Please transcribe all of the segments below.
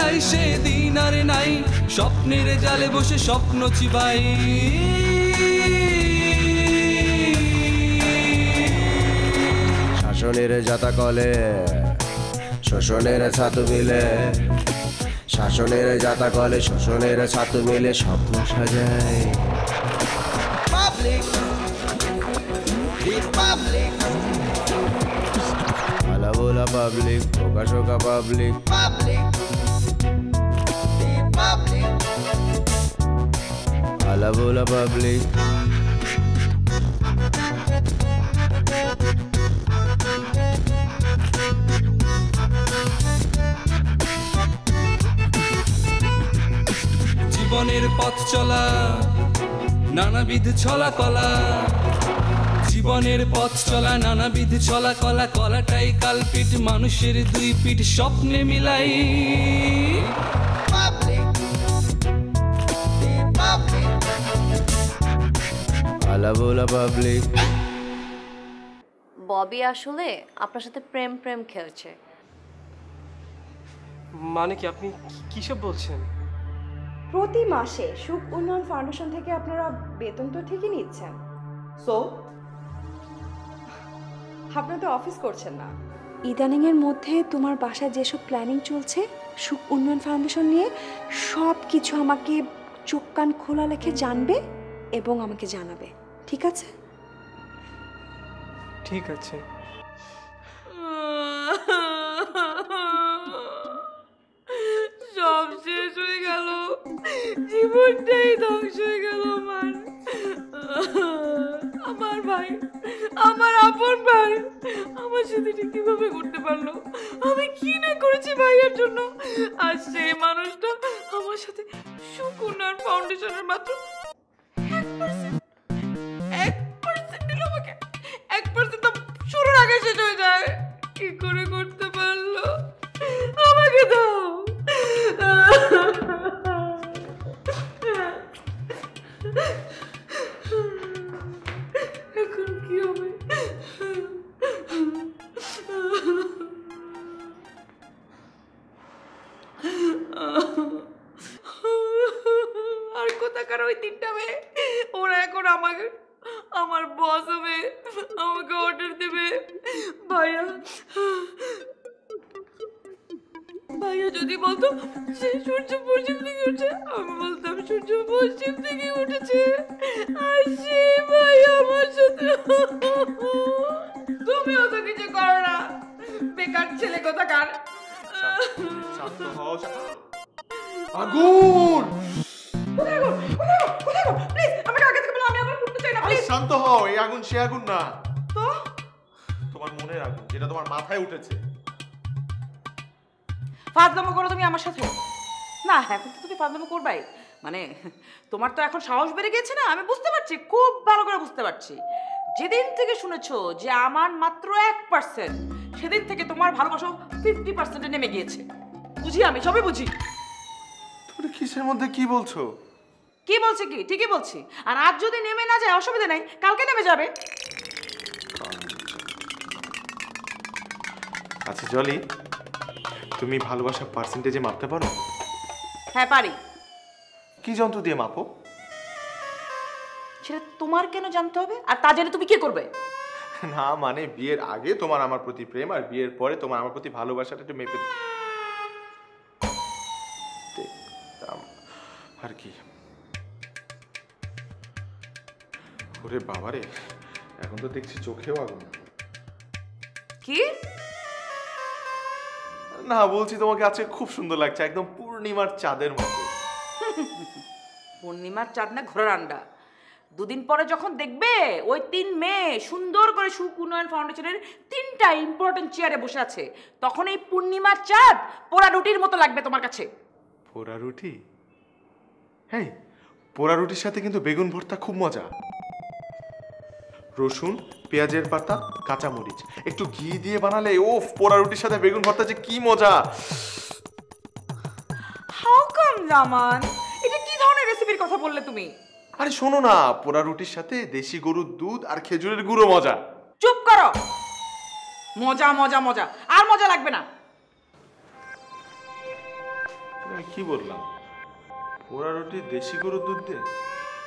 মিলাই সেদিন আর নাই, স্বপ্নের জালে বসে স্বপ্ন চিবাই। শাসনের জাতা কলে শোষণের ছাতু মিলে, শাসনের জাতা কলে শোষণের ছাতু মিলে স্বপ্ন সাজায়। আলা বোলা পাবলিক, প্রকাশকা পাবলিক, আলা বোলা পাবলিক। জীবনের পথ চলা নানাবিধ ছলা কলা, জীবনের পথ চলা নানাবিধ ছলা কলা, কলাটাই কালপিট মানুষের দুই পিঠ স্বপ্নে মিলাই। আলা বোলা পাবলিক। ববি আসলে আপনার সাথে প্রেম প্রেম খেলছে। মানে কি আপনি কিসব বলছেন? প্রতি মাসে সুখ উন্নয়ন ফাউন্ডেশন থেকে আপনারা বেতন তো ঠিকই নিচ্ছেন, সো আপনারা তো অফিস করছেন না। ইদানিং এর মধ্যে তোমার বাসায় যেসব প্ল্যানিং চলছে সুখ উন্নয়ন ফাউন্ডেশন নিয়ে, সব কিছু আমাকে চোখ কান খোলা রেখে জানবে এবং আমাকে জানাবে, ঠিক আছে? ঠিক আছে। সব শেষ হয়ে গেল, জীবনটাই ধ্বংস হয়ে গেল আমার। আমার ভাই, আমার আপন ভাই আমার সাথে এটা কিভাবে করতে পারলো? আমি কি না করেছি ভাইয়ের জন্য? আর সেই মানুষটা আমার সাথে সুখ উন্নয়ন ফাউন্ডেশনের মাত্র 1% দিল আমাকে। 1% তো শুরুর আগে শেষ হয়ে যায়। কি করে করতে পারলো? আমাকে দাও। এখন কি হবে? আর কোথাকার ওই 3টা মেয়ে, ওরা এখন আমাকে, আমার বস হবে, আমাকে অর্ডার দেবে। ভাইয়া ভাইয়া যদি বলতো সে সূর্য পশ্চিম থেকে উঠছে, আমি বলতাম সূর্য পশ্চিম থেকে উঠেছে। আর সে ভাই আমার সাথে। তুমিও তো কিছু করো না, বেকার ছেলে কোথাকার। শান্ত হও। আগুন! প্লিজ আমাকে আগে থেকে বলো, আমি আবার করতে চাই না। প্লিজ শান্ত হও। এই আগুন সে আগুন না, তো তোমার মনের আগুন, যেটা তোমার মাথায় উঠেছে। ফাজলামো করো তুমি আমার সাথে? না, এখন তো তুমি ফাজলামো করবাই। মানে তোমার তো এখন সাহস বেড়ে গেছে না? আমি বুঝতে পারছি, খুব ভালো করে বুঝতে পারছি। যেদিন থেকে শুনেছো যে আমার মাত্র 1%, সেদিন থেকে তোমার ভালোবাসা 50%-এ নেমে গিয়েছে। বুঝি, আমি সবই বুঝি। তুমি কিসের মধ্যে কি বলছো? কি বলছে কি? ঠিকই বলছি। আর আজ যদি নেমে না যায় অসুবিধা নাই, কালকে নেমে যাবে। আচ্ছা জলি, তুমি ভালোবাসার পার্সেন্টেজে মাপতে পারো? হ্যাঁ পারি। কি যন্ত্র দিয়ে মাপো? সেটা তোমার কেন জানতে হবে? আর তা জেনে তুমি কি করবে? না মানে বিয়ের আগে তোমার আমার প্রতি প্রেম, আর বিয়ের পরে তোমার আমার প্রতি ভালোবাসাটা একটু মেপে আর কি। ওরে বাবারে, এখন তো দেখছি চোখেও আগুন। কি? না বলছি তোমাকে আজকে খুব সুন্দর লাগছে, একদম পূর্ণিমার চাঁদের মতো। পূর্ণিমার চাঁদ না ঘোড়ার আন্ডা। দুদিন পরে যখন দেখবে ওই 3 মেয়ে সুন্দর করে সুখ উন্নয়ন ফাউন্ডেশনের 3টা ইম্পর্টেন্ট চেয়ারে বসে আছে, তখন এই পূর্ণিমার চাঁদ পোড়া রুটির মতো লাগবে তোমার কাছে। পোড়া রুটি? হ্যাঁ, পোড়া রুটির সাথে কিন্তু বেগুন ভর্তা খুব মজা। রসুন, পেঁয়াজের পাতা, কাঁচামরিচ, একটু ঘি দিয়ে বানালে ওফ, পোড়া রুটির সাথে বেগুন ভর্তা যে কি মজা। হাউ কাম জামান, এটা কি ধরনের রেসিপির কথা বললে তুমি? আরে শোনো না, পোড়া রুটির সাথে দেশি গরুর দুধ আর খেজুরের গুঁড়ো মজা। চুপ করো। মজা মজা মজা, আর মজা লাগবে না। আমি কি বললাম? পোড়া রুটি দেশি গরুর দুধ দিয়ে?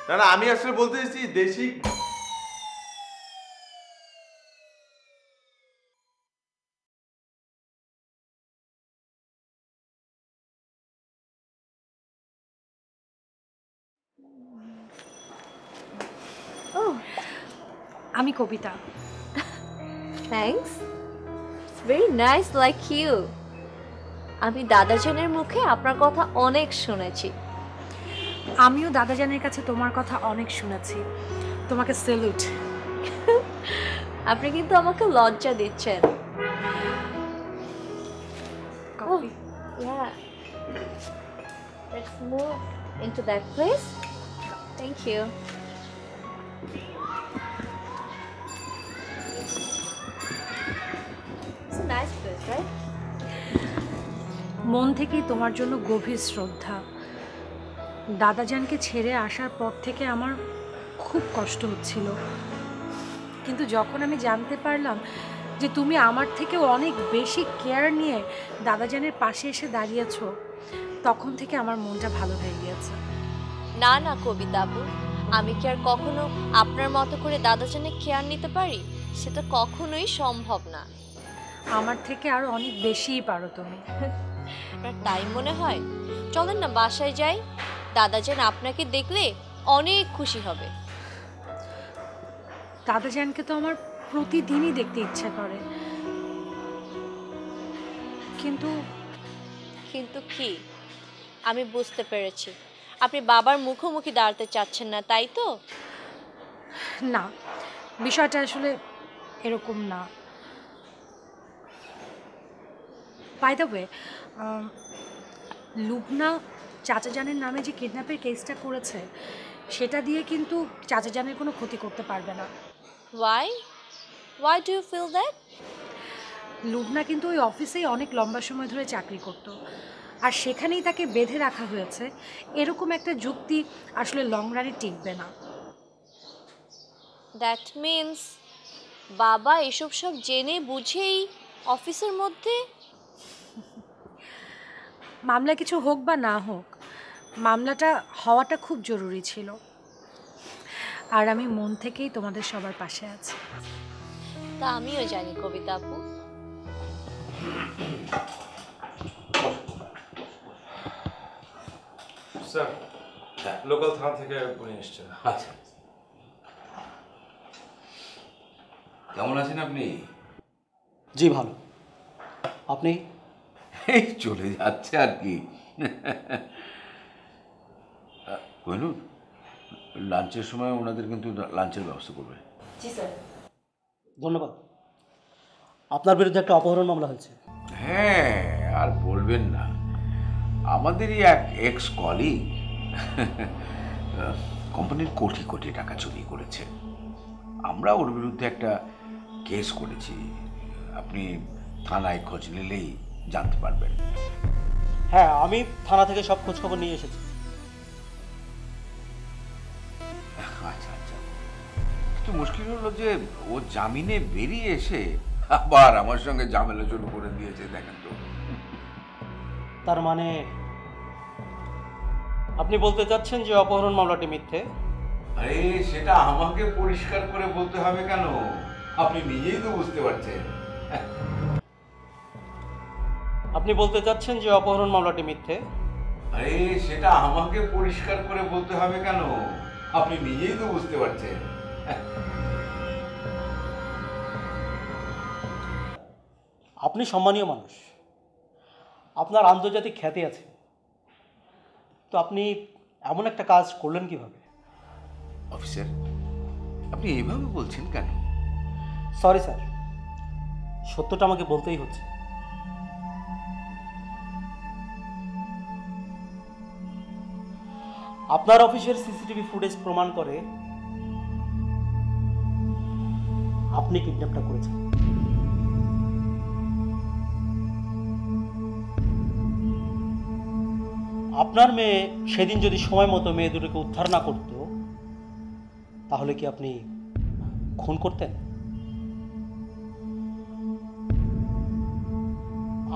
না না, আমি আসলে বলতে চাইছি দেশি। আমি Kabita. Thanks, it's very nice like you. আমি দাদাজানের মুখে আপনার কথা অনেক শুনেছি। আমিও দাদাজানের কাছে তোমার কথা অনেক শুনেছি। তোমাকে স্যালুট। আপনি কিন্তু আমাকে লজ্জা দিচ্ছেন। Coffee. Yeah. Let's move into that place. Thank you. It's a nice place, right? মন থেকেই তোমার জন্য গভীর শ্রদ্ধা। দাদাজানকে ছেড়ে আসার পর থেকে আমার খুব কষ্ট হচ্ছিল, কিন্তু যখন আমি জানতে পারলাম যে তুমি আমার থেকে অনেক বেশি কেয়ার নিয়ে দাদাজানের পাশে এসে দাঁড়িয়েছো, তখন থেকে আমার মনটা ভালো হয়ে গিয়েছে। না না কবিতা আপু, আমি কি আর কখনো আপনার মতো করে দাদাজানের কেয়ার নিতে পারি? সেটা কখনোই সম্ভব না। আমার থেকে আরো অনেক বেশিই পারো তুমি। আপনার তাই মনে হয়? চলেন না বাসায় যাই, দাদাজান আপনাকে দেখলে অনেক খুশি হবে। দাদাজানকে তো আমার প্রতিদিনই দেখতে ইচ্ছে করে, কিন্তু কিন্তু কি? আমি বুঝতে পেরেছি, আপনি বাবার মুখোমুখি দাঁড়াতে চাচ্ছেন না, তাই তো? না, বিষয়টা আসলে এরকম না। বাই দ্য ওয়ে, লুবনা চাচাজানের নামে যে কিডন্যাপের কেসটা করেছে, সেটা দিয়ে কিন্তু চাচাজানের কোনো ক্ষতি করতে পারবে না। Why do you feel that? Lubna কিন্তু ওই অফিসেই অনেক লম্বা সময় ধরে চাকরি করত, আর সেখানেই তাকে বেঁধে রাখা হয়েছে। এরকম একটা যুক্তি আসলে লং রানে টিকবে না। দ্যাট মিন্স বাবা এসব সব জেনে বুঝেই অফিসের মধ্যে। মামলা কিছু হোক বা না হোক, মামলাটা হওয়াটা খুব জরুরি ছিল, আর আমি মন থেকেই তোমাদের সবার পাশে আছি। তা আমিও জানি কবিতা আপু। স্যার, লোকাল থানা থেকে উনি এসছেন। আচ্ছা, কেমন আছেন আপনি? জি ভালো। আপনি? এই চলে যাচ্ছে আর কি। কইনুর, লাঞ্চের সময় ওনাদের কিন্তু লাঞ্চের ব্যবস্থা করবে। জি স্যার। ধন্যবাদ। আপনার বিরুদ্ধে একটা অপহরণ মামলা হয়েছে। হ্যাঁ, আর বলবেন না, আমাদেরই এক এক্স কলিগ কোম্পানির কোটি কোটি টাকা চুরি করেছে। আমরা ওর বিরুদ্ধে একটা কেস করেছি। আপনি থানায় খোঁজ নিলেই জানতে পারবেন। হ্যাঁ, আমি থানা থেকে সব খোঁজ খবর নিয়ে এসেছি। আচ্ছা আচ্ছা, কিন্তু মুশকিল হলো যে ও জামিনে বেরিয়ে এসে আবার আমার সঙ্গে ঝামেলা শুরু করে দিয়েছে। দেখেন তো। তার মানে আপনি বলতে চাচ্ছেন যে অপহরণ মামলাটি মিথ্যে? আরে সেটা আমাকে পরিষ্কার করে বলতে হবে কেন? আপনি নিজেই তো বুঝতে পারছেন। আপনি বলতে চাচ্ছেন যে অপহরণ মামলাটি মিথ্যে? আরে সেটা আমাকে পরিষ্কার করে বলতে হবে কেন? আপনি নিজেই তো বুঝতে পারছেন। আপনি সম্মানীয় মানুষ, আপনার আন্তর্জাতিক খ্যাতি আছে, তো আপনি এমন একটা কাজ করলেন কিভাবে? অফিসার, আপনি এইভাবে বলছেন কেন? সরি স্যার, সত্যটা আমাকে বলতেই হচ্ছে। আপনার অফিসের সিসিটিভি ফুটেজ প্রমাণ করে আপনি কিডন্যাপটা করেছেন। আপনার মেয়ে সেদিন যদি সময় মতো মেয়ে দুটোকে উদ্ধার না করত, তাহলে কি আপনি খুন করতেন?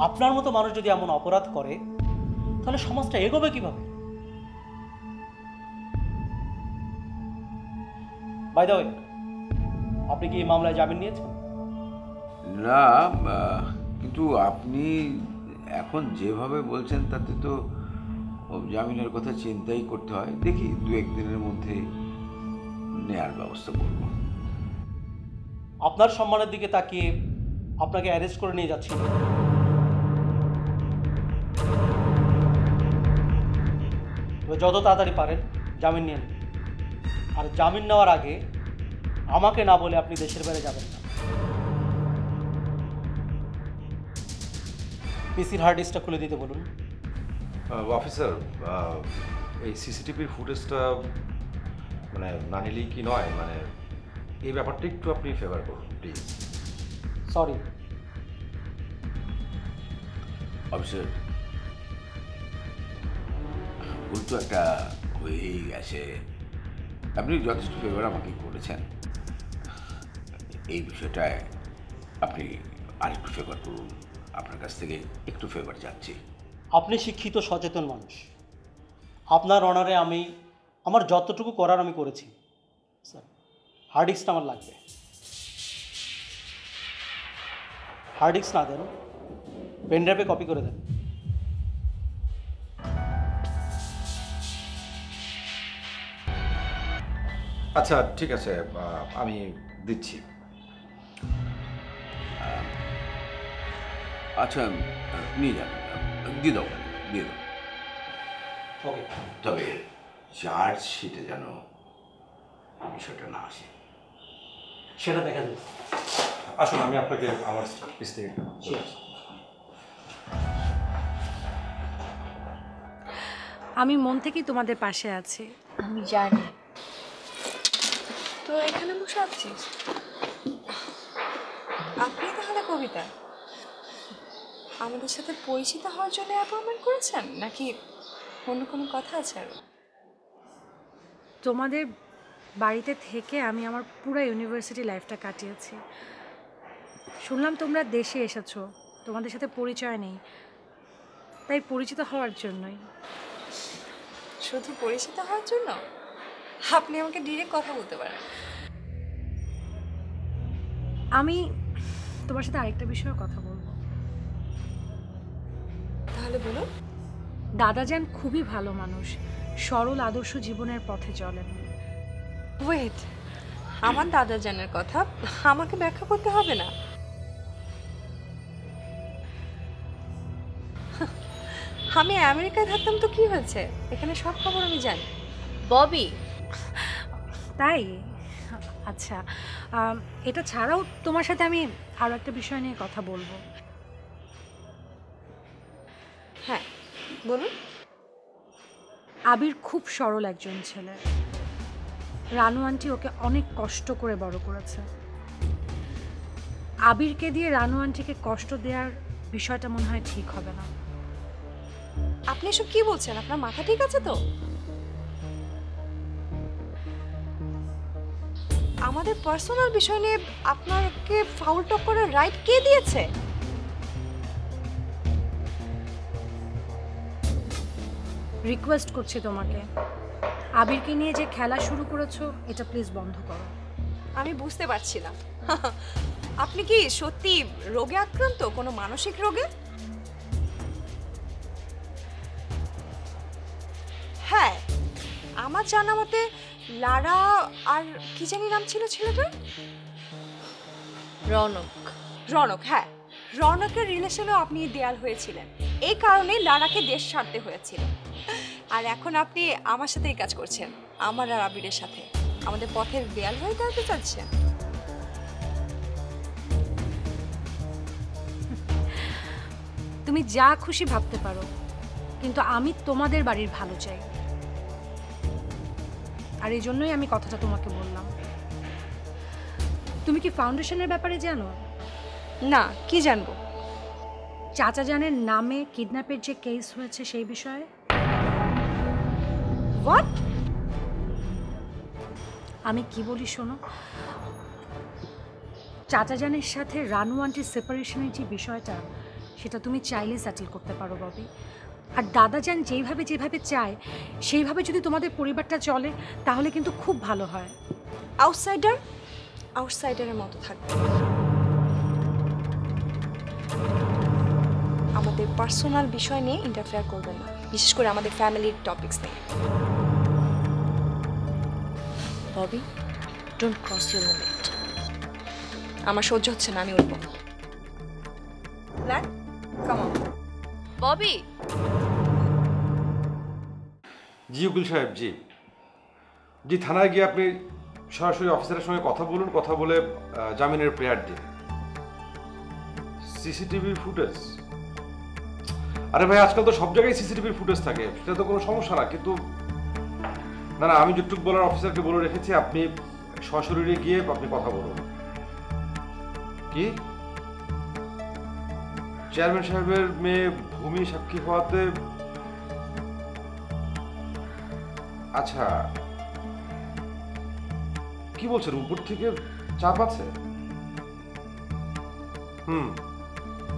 আপনার মতো মানুষ যদি এমন অপরাধ করে, তাহলে সমাজটা এগোবে কিভাবে? বাই দ্য ওয়ে, আপনি কি এই মামলায় জামিন নিয়েছেন? না, কিন্তু আপনি এখন যেভাবে বলছেন তাতে তো জামিনের কথা চিন্তাই করতে হয়। দেখি 2-1 দিনের মধ্যে নেয়ার ব্যবস্থা করব। আপনার সম্মানের দিকে তাকিয়ে আপনাকে অ্যারেস্ট করে নিয়ে যাচ্ছি। যত তাড়াতাড়ি পারেন জামিন নিয়ে নিন, আর জামিন নেওয়ার আগে আমাকে না বলে আপনি দেশের বাইরে যাবেন না। পিসির হার্ড ডিস্কটা খুলে দিতে বলুন। অফিসার, এই সিসিটিভির ফুটেজটা মানে না নিলেই কি নয়, মানে এই ব্যাপারটা একটু আপনি ফেভার করুন প্লিজ। সরি অফিসার, ভুল তো একটা হয়েই গেছে। আপনি যথেষ্ট ফেভার আমাকে করেছেন, এই বিষয়টায় আপনি আরেকটু ফেভার করুন। আপনার কাছ থেকে একটু ফেভার চাচ্ছি। আপনি শিক্ষিত সচেতন মানুষ, আপনার অনারে আমি আমার যতটুকু করার আমি করেছি। স্যার, হার্ড ডিস্কটা আমার লাগবে। হার্ড ডিস্ক না দেন, পেন ড্রাইভে কপি করে দেন। আচ্ছা ঠিক আছে, আমি দিচ্ছি। আচ্ছা নিয়ে যান, দিয়ে দাও, দিয়ে দাও। ওকে, তবে চার্জশিটে যেন বিষয়টা না আসে, সেটা দেখা যাবে। আসুন আমি আপনাকে আমার পিস থেকে আমি মন থেকেই তোমাদের পাশে আছি। আমি জানি। তো এখানে বসে আছিস? আপনি তাহলে কবিতা আমাদের সাথে পরিচিত হওয়ার জন্য অ্যাপয়েন্টমেন্ট করেছেন, নাকি অন্য কোনো কথা আছে আরো? তোমাদের বাড়িতে থেকে আমি আমার পুরো ইউনিভার্সিটি লাইফটা কাটিয়েছি। শুনলাম তোমরা দেশে এসেছো, তোমাদের সাথে পরিচয় নেই, তাই পরিচিত হওয়ার জন্যই। শুধু পরিচিত হওয়ার জন্য? আপনি আমাকে ডিরেক্ট কথা বলতে পারেন। আমি তোমার সাথে আরেকটা বিষয়ে কথা বলবো। তাহলে বলুন। দাদাজান খুবই ভালো মানুষ, সরল আদর্শ জীবনের পথে চলেন। ওয়েট, আমার দাদাজানের কথা আমাকে ব্যাখ্যা করতে হবে না। আমি আমেরিকায় থাকতাম তো কি হয়েছে, এখানে সব খবর আমি জানি। ববি, তাই? আচ্ছা, এটা ছাড়াও তোমার সাথে আমি আরও একটা বিষয় নিয়ে কথা বলবো। হ্যাঁ বলুন। আবির খুব সরল একজন ছেলে। রানু আন্টি ওকে অনেক কষ্ট করে বড় করেছে। আবিরকে দিয়ে রানু আন্টিকে কষ্ট দেওয়ার বিষয়টা মনে হয় ঠিক হবে না। আপনি এসব কি বলছেন? আপনার মাথা ঠিক আছে তো? আমাদের পার্সোনাল বিষয় নিয়ে আপনাকে ফাউল টক করার রাইট কে দিয়েছে? রিকোয়েস্ট করছি তোমাকে, আবিরকে নিয়ে যে খেলা শুরু করেছো এটা প্লিজ বন্ধ করো। আমি বুঝতে পারছি না, আপনি কি সত্যি রোগে আক্রান্ত, কোনো মানসিক রোগে? হ্যাঁ, আমার জানা মতে লারা আর কি জানি নাম ছিল ছেলেটার, রনক। রনক, হ্যাঁ রনকের রিলেশনেও আপনি দেয়াল হয়েছিলেন, এই কারণেই লারাকে দেশ ছাড়তে হয়েছিল। আর এখন আপনি আমার সাথে এই কাজ করছেন, আমার আর আবিরের সাথে আমাদের পথের দেয়াল হয়ে দাঁড়াতে চাচ্ছেন। তুমি যা খুশি ভাবতে পারো, কিন্তু আমি তোমাদের বাড়ির ভালো চাই, আর এই জন্যই আমি কথাটা তোমাকে বললাম। তুমি কি ফাউন্ডেশনের ব্যাপারে জানো? না, কি জানবো? চাচা জানের নামে কিডন্যাপের যে কেস হয়েছে সেই বিষয়ে। হোয়াট? আমি কি বলি শোনো, চাচা জানের সাথে রানু আন্টির সেপারেশনের যে বিষয়টা, সেটা তুমি চাইলে সেটেল করতে পারো ববি। আর দাদাজান যেভাবে যেভাবে চায় সেইভাবে যদি তোমাদের পরিবারটা চলে তাহলে কিন্তু খুব ভালো হয়। আউটসাইডার আউটসাইডারের মতো থাকবে, আমাদের পার্সোনাল বিষয় নিয়ে ইন্টারফেয়ার করবেন না, বিশেষ করে আমাদের ফ্যামিলির টপিকস নিয়ে। Bobby, don't cross your limit. আমার সহ্য হচ্ছে না, আমি উঠব। Come on Bobby. জি উকিল সাহেব, জি জি, থানায় গিয়ে আপনি সরাসরি অফিসারের সঙ্গে কথা বলুন, কথা বলে জামিনের প্রেয়ার দিন। সিসিটিভির ফুটেজ? আরে ভাই, আজকাল তো সব জায়গায় সিসিটিভির ফুটেজ থাকে, সেটা তো কোনো সমস্যা না। কিন্তু না না, আমি যেটুকু বলার অফিসারকে বলে রেখেছি, আপনি সশরীরে গিয়ে আপনি কথা বলুন। কি চেয়ারম্যান সাহেবের মেয়ে ভূমি সাক্ষী হওয়াতে? আচ্ছা, কি বলছেন, উপর থেকে চাপ আছে?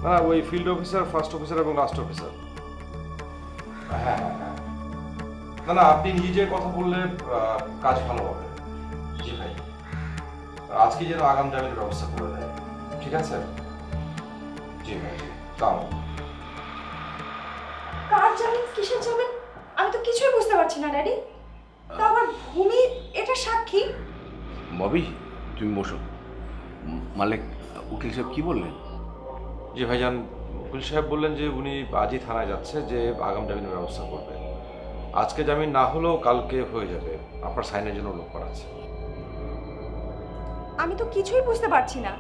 না, ওই ফিল্ড অফিসার, ফার্স্ট অফিসার এবং লাস্ট অফিসার। হ্যাঁ হ্যাঁ হ্যাঁ, না না, আপনি নিজে কথা বললে কাজ ভালো হবে। জি ভাই, আজকে যেন আগাম জামিনের ব্যবস্থা করে দেয়, ঠিক আছে? জি ভাই, তাও কার জামিন, কিসের জামিন? আমি তো কিছুই বুঝতে পারছি না ড্যাডি। তা আবার ভূমি এটা সাক্ষী? ববি, তুমি বসো। মালিক, উকিল সাহেব কি বললেন? জি ভাইজান, উকিল সাহেব বললেন যে উনি আজই থানায় যাচ্ছে, যে আগাম জামিনের ব্যবস্থা করবে। আজকে জামিন না হলেও কালকে হয়ে যাবে, আপনার সাইনের জন্য লোক পাঠাচ্ছে। আমি তো কিছুই বুঝতে পারছি না।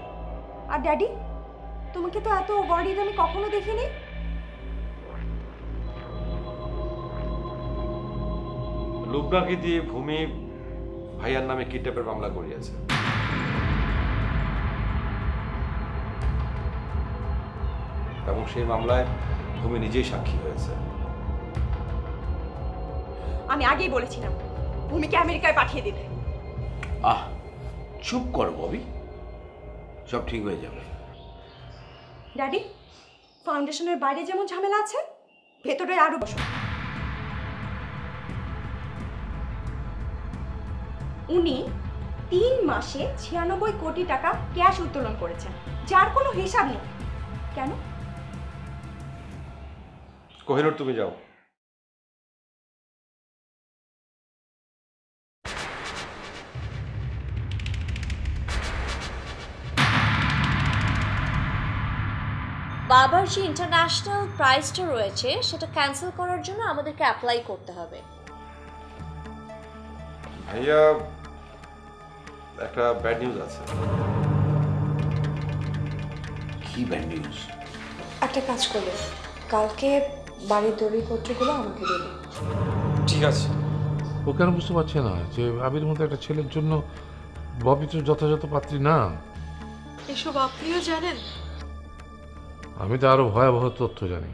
আর ড্যাডি, তোমাকে তো এত ওভারডিড আমি কখনো দেখিনি। লুবনাকে দিয়ে ভূমি ভাইয়ার নামে কিডন্যাপের মামলা করিয়েছে। এবং সেই মামলায় ভূমি নিজেই সাক্ষী হয়েছে। আমি আগেই বলেছিলাম ভূমিকে আমেরিকায় পাঠিয়ে দিতে। আহ, চুপ কর ববি, সব ঠিক হয়ে যাবে। ড্যাডি, ফাউন্ডেশনের বাইরে যেমন ঝামেলা আছে, ভেতরে আরো বসো। উনি 3 মাসে 96 কোটি টাকা ক্যাশ উত্তোলন করেছেন, যার কোনো হিসাব নেই। কেন? কোহিনূর, তুমি যাও। বাবার যে ইন্টারন্যাশনাল প্রাইসটা রয়েছে সেটা ক্যান্সেল করার জন্য আমাদেরকে অ্যাপ্লাই করতে হবে। ভাইয়া, একটা ব্যাড নিউজ আছে। কি ব্যাড নিউজ? একটা কাজ করবে, কালকে বাড়ির দলিলপত্রগুলো আমাকে দেবে। ঠিক আছে। ও কেন বুঝতে পারছে না যে আবির মতো একটা ছেলের জন্য ববি তো যথাযথ পাত্রী না? এসব আপনিও জানেন? আমি তো আরো ভয়াবহ তথ্য জানি।